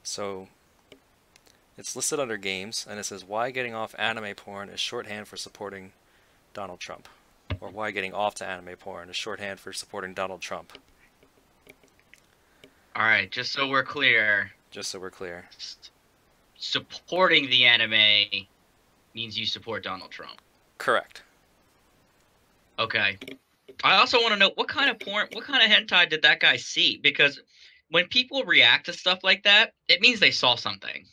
So it's listed under games, and it says why getting off anime porn is shorthand for supporting Donald Trump, or why getting off to anime porn is shorthand for supporting Donald Trump. All right, just so we're clear, Just so we're clear. supporting the anime means you support Donald Trump. Correct. Okay. I also want to know what kind of porn, what kind of hentai did that guy see? Because when people react to stuff like that, it means they saw something.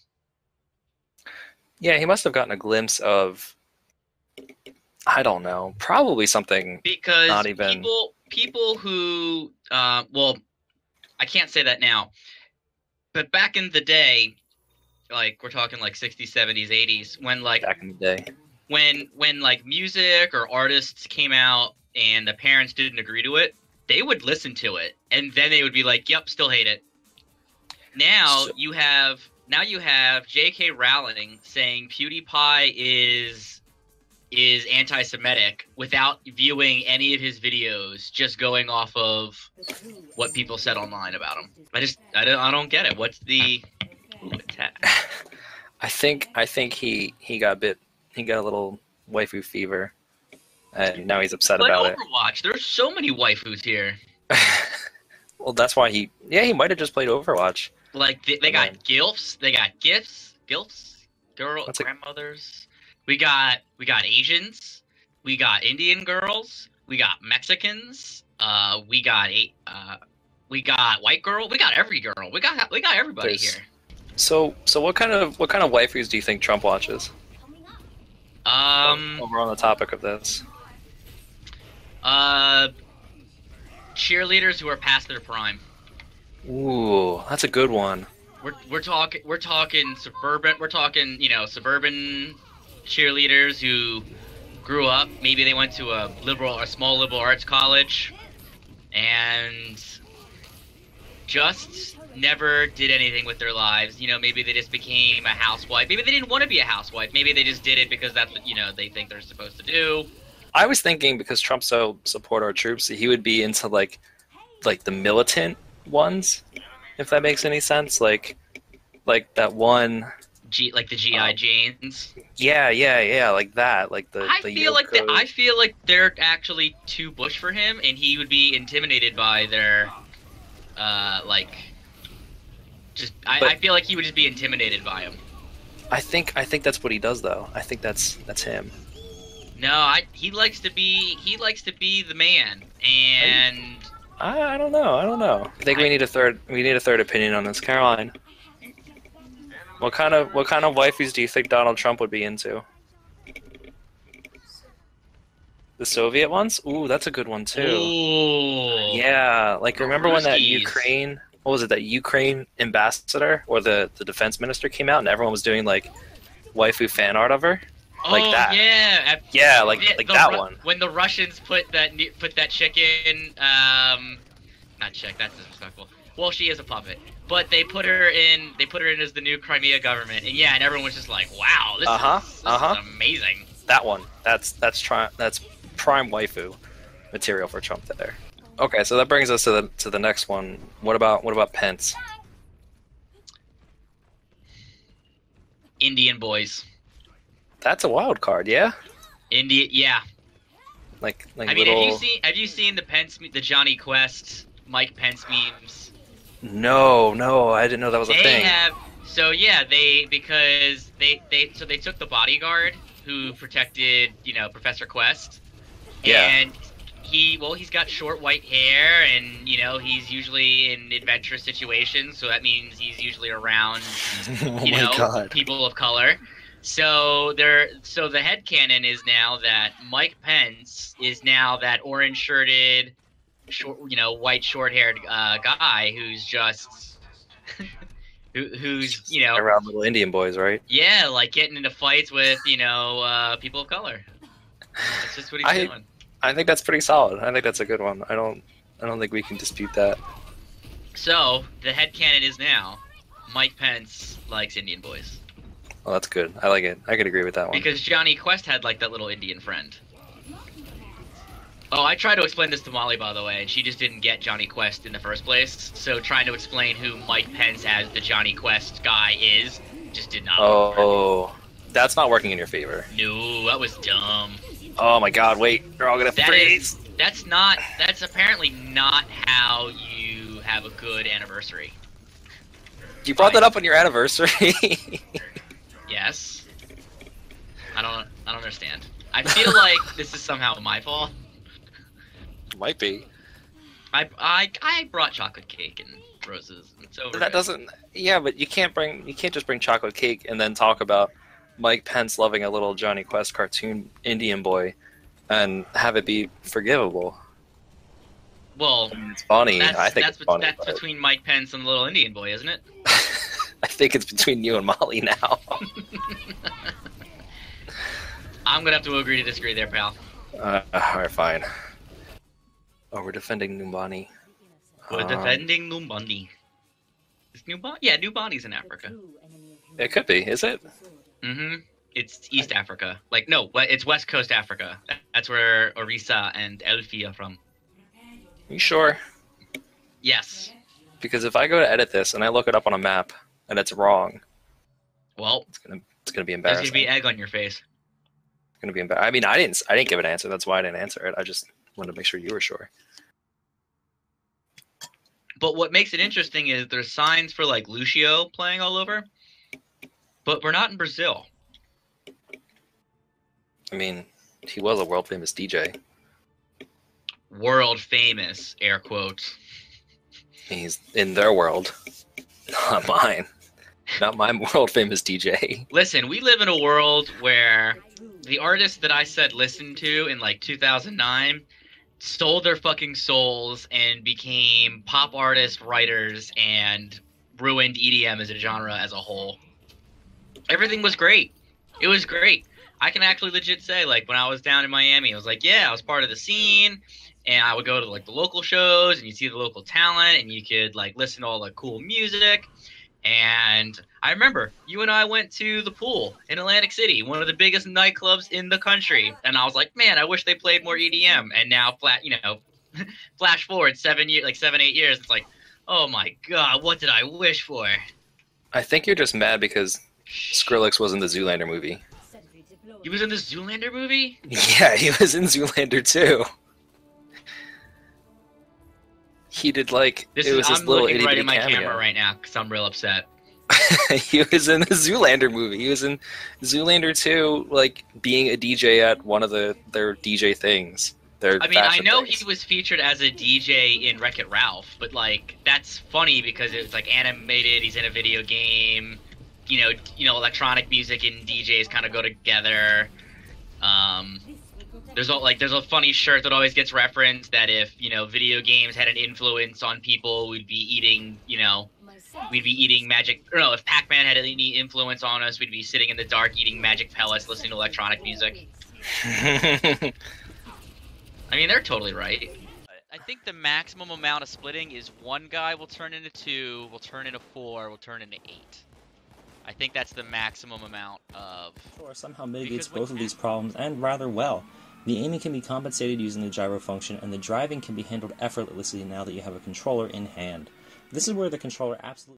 Yeah, he must have gotten a glimpse of, I don't know, probably something Because not even. people who well, I can't say that now, but back in the day, like we're talking like 60s, 70s, 80s, when like Back in the day. when like music or artists came out and the parents didn't agree to it, they would listen to it and then they would be like, "Yep, still hate it." Now So, you have J.K. Rowling saying PewDiePie is anti-Semitic without viewing any of his videos, just going off of what people said online about him. I don't get it. What's the I think he got bit. He got a little waifu fever, and now he's upset like about it. Overwatch? There's so many waifus here. Well, that's why he might have just played Overwatch. Like they got gilfs, they got gilfs, What's it? grandmothers. We got Asians, we got Indian girls, we got Mexicans, we got white girl, we got every girl, we got everybody There's here. so what kind of waifus do you think Trump watches? Um, While we're on the topic of this. uh, cheerleaders who are past their prime. Ooh, that's a good one. We're talking suburban, suburban cheerleaders who grew up. Maybe they went to a small liberal arts college, and just never did anything with their lives. Maybe they just became a housewife. Maybe they didn't want to be a housewife. Maybe they just did it because that's what they think they're supposed to do. I was thinking because Trump so support our troops, he would be into like the militant ones, if that makes any sense. Like that one. Like the GI Janes. Yeah, like that, like the Yoko. I feel like they're actually too bush for him, and he would be intimidated by their, like, I feel like he would just be intimidated by him. I think that's what he does though. I think that's him. No, he likes to be the man, and I don't know. I think we need a third opinion on this, Caroline. What kind of waifus do you think Donald Trump would be into? The Soviet ones? Ooh, that's a good one too. ooh, Yeah, like remember when that Ruskies. Ukraine, what was it, that Ukraine ambassador or the defense minister came out and everyone was doing like waifu fan art of her? Like Oh that. yeah, Yeah, like that one. When the Russians put that chick in, not chick, that's disrespectful. Well, she is a puppet, but they put her in. They put her in as the new Crimea government, and yeah, and everyone was just like, "Wow, this is amazing." That one. That's prime waifu material for Trump there. Okay, so that brings us to the next one. What about Pence? Indian boys, That's a wild card, yeah. Yeah. Like I mean, little. have you seen the Johnny Quest, Mike Pence memes? No, I didn't know that was a They thing. have because they took the bodyguard who protected Professor Quest, Yeah. and he's got short white hair, and he's usually in adventurous situations, so that means he's usually around Oh my god. people of color. So the headcanon is now that Mike Pence is now that orange shirted, white short haired guy who's just who's Around little Indian boys, right? yeah, like getting into fights with people of color. That's just what he's doing. I think that's pretty solid. I think that's a good one. I don't think we can dispute that. So the headcanon is now Mike Pence likes Indian boys. Well, that's good. I like it. I could agree with that one. Because Johnny Quest had like that little Indian friend. Oh, I tried to explain this to Molly, by the way, and she just didn't get Johnny Quest in the first place. So trying to explain who Mike Pence as the Johnny Quest guy is just did not work. Oh, that's not working in your favor. No, that was dumb. Oh my god, wait. They're all gonna freeze. That's apparently not how you have a good anniversary. You brought that up on your anniversary. Yes. I don't understand. I feel like this is somehow my fault. Might be. I brought chocolate cake and roses. It's over. That doesn't. Yeah, but you can't just bring chocolate cake and then talk about Mike Pence loving a little Johnny Quest cartoon Indian boy, and have it be forgivable. Well, I mean, it's funny. I think it's funny. That's between Mike Pence and the little Indian boy, isn't it? I think it's between you and Molly now. I'm gonna have to agree to disagree there, pal. Alright, fine. Oh, we're defending Numbani. We're defending Numbani. Is Numbani? Yeah, Numbani's in Africa. It could be. Is it? Mm-hmm. It's East Africa. Like, no, it's West Coast Africa. That's where Orissa and Elfi are from. You sure? Yes. Because if I go to edit this and I look it up on a map and it's wrong, well, it's gonna be there's embarrassing. gonna be egg on your face. It's gonna be embarrassing. I mean, I didn't give an answer. That's why I didn't answer it. I just wanted to make sure you were sure. But what makes it interesting is there's signs for like Lucio playing all over, but we're not in Brazil. I mean, he was a world famous DJ. World famous, air quotes. He's in their world, not mine. Not my world famous DJ. Listen, we live in a world where the artists that I said listen to in like 2009 sold their fucking souls and became pop artists, writers, and ruined EDM as a genre as a whole. Everything was great. It was great. I can actually legit say, like, when I was down in Miami, I was like, yeah, I was part of the scene, and I would go to like the local shows, and you see the local talent, and you could like listen to all the cool music. And I remember you and I went to the Pool in Atlantic City, one of the biggest nightclubs in the country. And I was like, man, I wish they played more EDM. And now, flash forward 7 years, like 7-8 years, it's like, oh my god, what did I wish for? I think you're just mad because Skrillex was in the Zoolander movie. He was in the Zoolander movie? Yeah, he was in Zoolander too. He did like I'm looking right in my camera right now because I'm real upset. He was in the Zoolander movie. He was in Zoolander 2, like being a DJ at one of their DJ things. I know he was featured as a DJ in Wreck-It Ralph, but like that's funny because it's like animated. He's in a video game. You know, electronic music and DJs kind of go together. There's a funny shirt that always gets referenced that if, video games had an influence on people, we'd be eating magic. Or no, if Pac-Man had any influence on us, we'd be sitting in the dark eating magic pellets, listening to electronic music. I mean, they're totally right. I think the maximum amount of splitting is one guy will turn into 2, will turn into 4, will turn into 8. I think that's the maximum amount of... Or somehow mitigates both of these problems, and rather well. The aiming can be compensated using the gyro function, and the driving can be handled effortlessly now that you have a controller in hand. This is where the controller absolutely...